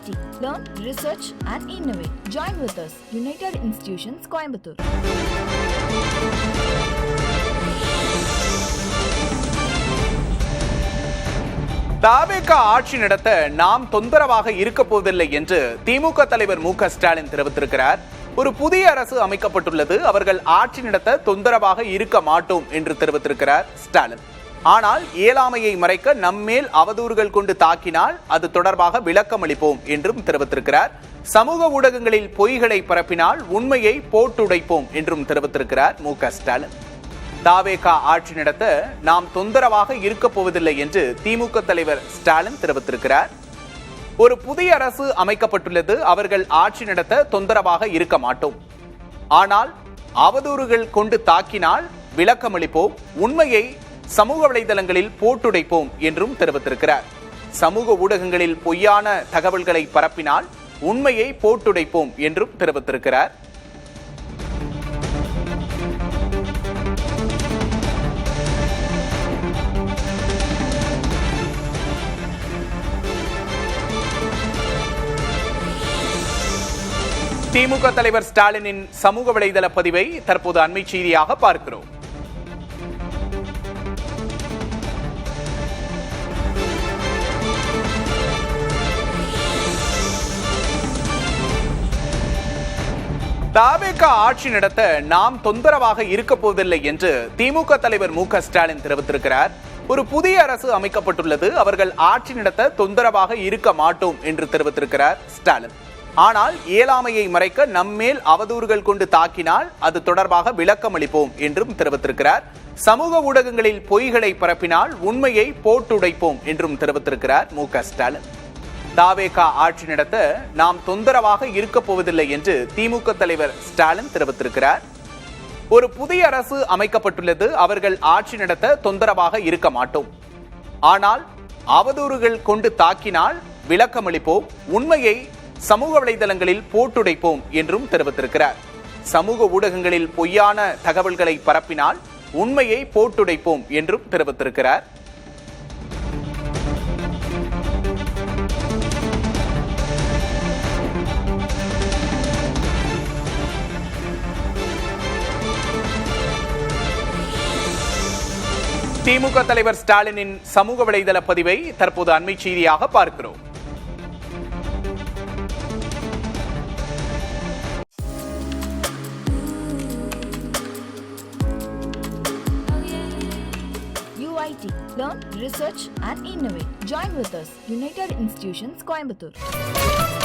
UIT. Learn, research and innovate. Join with us. United Institutions, Coimbatore. தாவேக ஆட்சி நடத்த நாம் தொந்தரவாக இருக்க போவதில்லை என்று திமுக தலைவர் மு க ஸ்டாலின் தெரிவித்திருக்கிறார். ஒரு புதிய அரசு அமைக்கப்பட்டுள்ளது, அவர்கள் ஆட்சி நடத்த தொந்தரவாக இருக்க மாட்டோம் என்று தெரிவித்திருக்கிறார் ஸ்டாலின். ஆனால் இயலாமையை மறைக்க நம்மேல் அவதூறுகள் கொண்டு தாக்கினால் அது தொடர்பாக விளக்கம் அளிப்போம் என்றும் தெரிவித்திருக்கிறார். சமூக ஊடகங்களில் பொய்களை பரப்பினால் உண்மையை போட்டுடைப்போம் என்றும் தெரிவித்திருக்கிறார் மு க ஸ்டாலின். தாவேகா ஆட்சி நடத்த நாம் தொந்தரவாக இருக்க போவதில்லை என்று திமுக தலைவர் ஸ்டாலின் தெரிவித்திருக்கிறார். ஒரு புதிய அரசு அமைக்கப்பட்டுள்ளது, அவர்கள் ஆட்சி நடத்த தொந்தரவாக இருக்க மாட்டோம். ஆனால் அவதூறுகள் கொண்டு தாக்கினால் விளக்கம் அளிப்போம், உண்மையை சமூக வலைதளங்களில் போட்டுடைப்போம் என்றும் தெரிவித்திருக்கிறார். சமூக ஊடகங்களில் பொய்யான தகவல்களை பரப்பினால் உண்மையை போட்டுடைப்போம் என்றும் தெரிவித்திருக்கிறார். திமுக தலைவர் ஸ்டாலினின் சமூக வலைதள பதிவை தற்போது அண்மை செய்தியாக பார்க்கிறோம். தாவேகா ஆட்சி நடத்த நாம் தொந்தரவாக இருக்க போவதில்லை என்று திமுக தலைவர் மு க ஸ்டாலின் தெரிவித்திருக்கிறார். ஒரு புதிய அரசு அமைக்கப்பட்டுள்ளது, அவர்கள் ஆட்சி நடத்த தொந்தரவாக இருக்க மாட்டோம் என்று தெரிவித்திருக்கிறார் ஸ்டாலின். ஆனால் இயலாமையை மறைக்க நம்மேல் அவதூறுகள் கொண்டு தாக்கினால் அது தொடர்பாக விளக்கம் அளிப்போம் என்றும் தெரிவித்திருக்கிறார். சமூக ஊடகங்களில் பொய்களை பரப்பினால் உண்மையை போட்டுடைப்போம் என்றும் தெரிவித்திருக்கிறார் மு க ஸ்டாலின். தாவேகா ஆட்சி நடத்த நாம் தொந்தரவாக இருக்க போவதில்லை என்று திமுக தலைவர் ஸ்டாலின் தெரிவித்திருக்கிறார். ஒரு புதிய அரசு அமைக்கப்பட்டுள்ளது, அவர்கள் ஆட்சி நடத்த தொந்தரவாக இருக்க மாட்டோம். ஆனால் அவதூறுகள் கொண்டு தாக்கினால் விளக்கம் அளிப்போம், உண்மையை சமூக வலைதளங்களில் போட்டுடைப்போம் என்றும் தெரிவித்திருக்கிறார். சமூக ஊடகங்களில் பொய்யான தகவல்களை பரப்பினால் உண்மையை போட்டுடைப்போம் என்றும் தெரிவித்திருக்கிறார். திமுக தலைவர் ஸ்டாலினின் சமூக வலைதள பதிவை தற்போது அண்மை செய்தியாக பார்க்கிறோம். UIT. Learn, research and innovate. Join with us. United Institutions, Coimbatore.